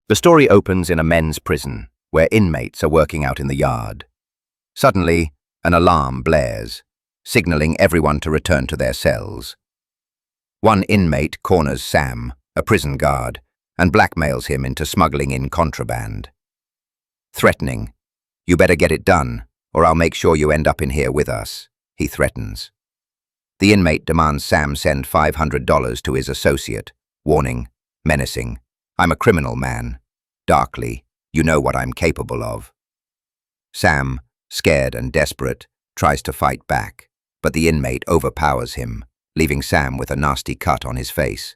The story opens in a men's prison, where inmates are working out in the yard. Suddenly, an alarm blares, signaling everyone to return to their cells. One inmate corners Sam, a prison guard, and blackmails him into smuggling in contraband. Threatening, "You better get it done, or I'll make sure you end up in here with us," he threatens. The inmate demands Sam send $500 to his associate, warning, menacing, "I'm a criminal man. Darkly, you know what I'm capable of." Sam, scared and desperate, tries to fight back, but the inmate overpowers him, leaving Sam with a nasty cut on his face.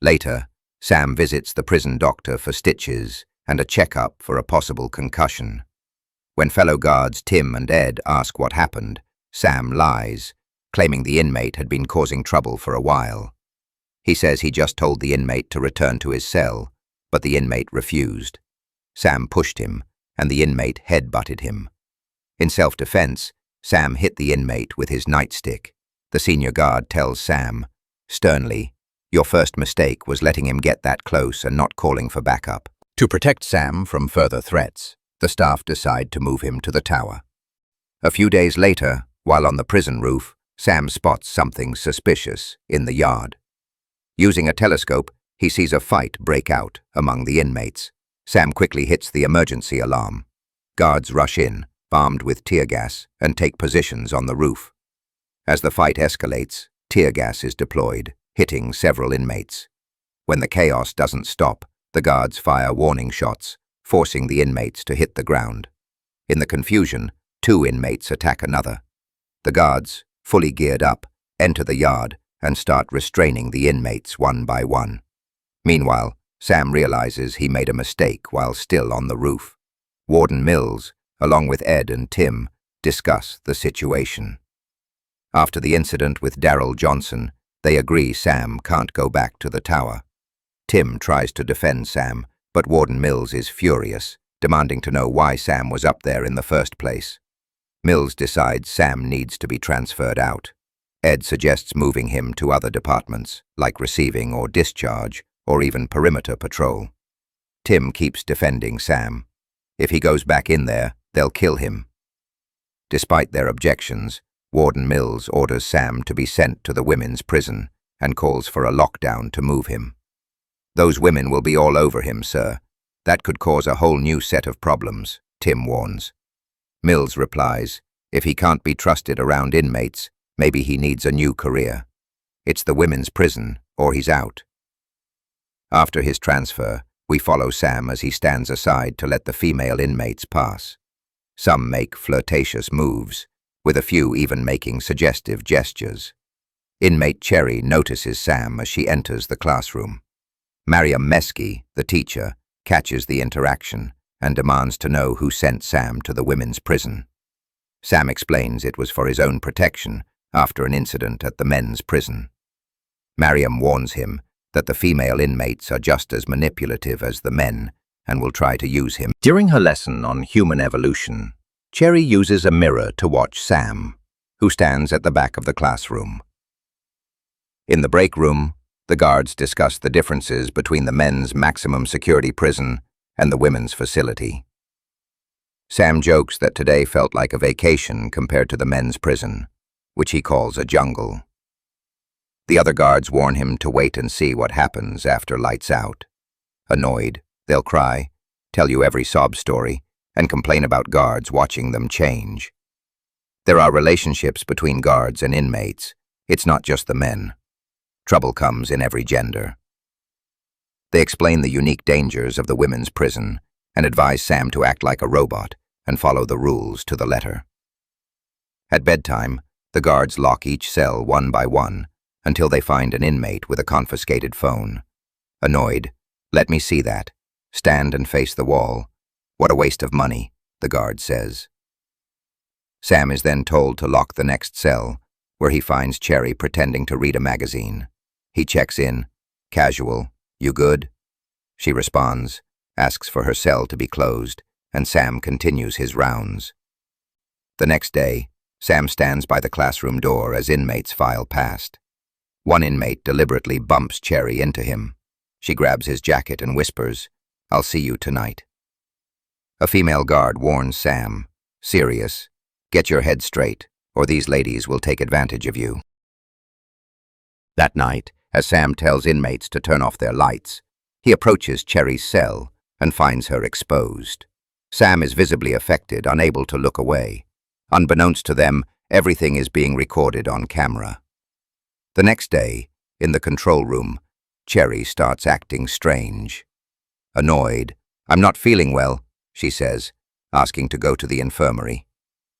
Later, Sam visits the prison doctor for stitches and a checkup for a possible concussion. When fellow guards Tim and Ed ask what happened, Sam lies, claiming the inmate had been causing trouble for a while. He says he just told the inmate to return to his cell, but the inmate refused. Sam pushed him, and the inmate head-butted him. In self-defense, Sam hit the inmate with his nightstick. The senior guard tells Sam, sternly, "Your first mistake was letting him get that close and not calling for backup." To protect Sam from further threats, the staff decide to move him to the tower. A few days later, while on the prison roof, Sam spots something suspicious in the yard. Using a telescope, he sees a fight break out among the inmates. Sam quickly hits the emergency alarm. Guards rush in, armed with tear gas, and take positions on the roof. As the fight escalates, tear gas is deployed, hitting several inmates. When the chaos doesn't stop, the guards fire warning shots, forcing the inmates to hit the ground. In the confusion, two inmates attack another. The guards, fully geared up, enter the yard and start restraining the inmates one by one. Meanwhile, Sam realizes he made a mistake while still on the roof. Warden Mills, along with Ed and Tim, discuss the situation. After the incident with Daryl Johnson, they agree Sam can't go back to the tower. Tim tries to defend Sam, but Warden Mills is furious, demanding to know why Sam was up there in the first place. Mills decides Sam needs to be transferred out. Ed suggests moving him to other departments, like receiving or discharge, or even perimeter patrol. Tim keeps defending Sam. If he goes back in there, they'll kill him. Despite their objections, Warden Mills orders Sam to be sent to the women's prison and calls for a lockdown to move him. "Those women will be all over him, sir. That could cause a whole new set of problems," Tim warns. Mills replies, "If he can't be trusted around inmates, maybe he needs a new career. It's the women's prison, or he's out." After his transfer, we follow Sam as he stands aside to let the female inmates pass. Some make flirtatious moves, with a few even making suggestive gestures. Inmate Cherry notices Sam as she enters the classroom. Mariam Meski, the teacher, catches the interaction and demands to know who sent Sam to the women's prison. Sam explains it was for his own protection after an incident at the men's prison. Mariam warns him that the female inmates are just as manipulative as the men and will try to use him. During her lesson on human evolution, Cherry uses a mirror to watch Sam, who stands at the back of the classroom. In the break room, the guards discuss the differences between the men's maximum security prison and the women's facility. Sam jokes that today felt like a vacation compared to the men's prison, which he calls a jungle. The other guards warn him to wait and see what happens after lights out. Annoyed, they'll cry, tell you every sob story, and complain about guards watching them change. There are relationships between guards and inmates. It's not just the men. Trouble comes in every gender. They explain the unique dangers of the women's prison and advise Sam to act like a robot and follow the rules to the letter. At bedtime, the guards lock each cell one by one until they find an inmate with a confiscated phone. Annoyed, "Let me see that. Stand and face the wall. What a waste of money," the guard says. Sam is then told to lock the next cell, where he finds Cherry pretending to read a magazine. He checks in. Casual, "You good?" She responds, asks for her cell to be closed, and Sam continues his rounds. The next day, Sam stands by the classroom door as inmates file past. One inmate deliberately bumps Cherry into him. She grabs his jacket and whispers, I'll see you tonight. A female guard warns Sam, serious, get your head straight, or these ladies will take advantage of you. That night, as Sam tells inmates to turn off their lights, he approaches Cherry's cell and finds her exposed. Sam is visibly affected, unable to look away. Unbeknownst to them, everything is being recorded on camera. The next day, in the control room, Cherry starts acting strange. Annoyed, "I'm not feeling well," she says, asking to go to the infirmary.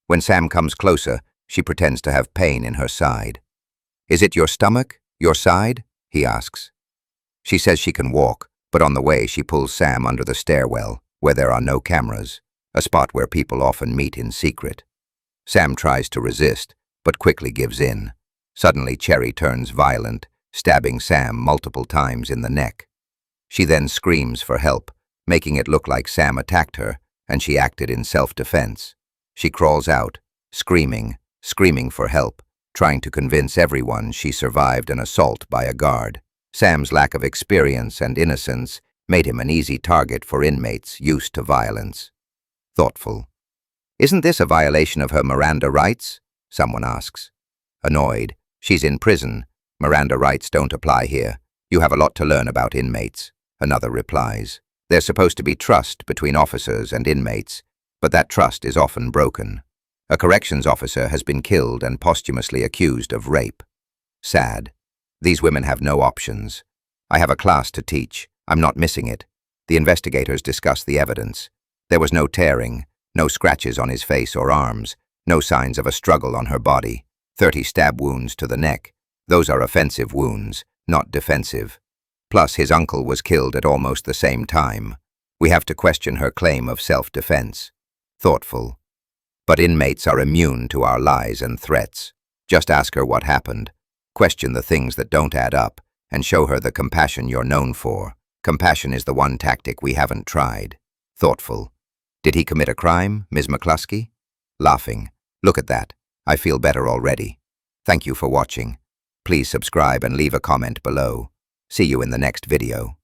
When Sam comes closer, she pretends to have pain in her side. "Is it your stomach? Your side?" he asks. She says she can walk, but on the way she pulls Sam under the stairwell, where there are no cameras, a spot where people often meet in secret. Sam tries to resist, but quickly gives in. Suddenly Cherry turns violent, stabbing Sam multiple times in the neck. She then screams for help, making it look like Sam attacked her, and she acted in self-defense. She crawls out, screaming for help, trying to convince everyone she survived an assault by a guard. Sam's lack of experience and innocence made him an easy target for inmates used to violence. Thoughtful. "Isn't this a violation of her Miranda rights?" someone asks. Annoyed, "She's in prison. Miranda rights don't apply here. You have a lot to learn about inmates," another replies. "There's supposed to be trust between officers and inmates, but that trust is often broken. A corrections officer has been killed and posthumously accused of rape. Sad. These women have no options. I have a class to teach. I'm not missing it." The investigators discuss the evidence. There was no tearing, no scratches on his face or arms, no signs of a struggle on her body. 30 stab wounds to the neck. Those are offensive wounds, not defensive. Plus, his uncle was killed at almost the same time. We have to question her claim of self-defense. Thoughtful. But inmates are immune to our lies and threats. Just ask her what happened. Question the things that don't add up, and show her the compassion you're known for. Compassion is the one tactic we haven't tried. Thoughtful. "Did he commit a crime, Ms. McCluskey?" Laughing. "Look at that. I feel better already." Thank you for watching. Please subscribe and leave a comment below. See you in the next video.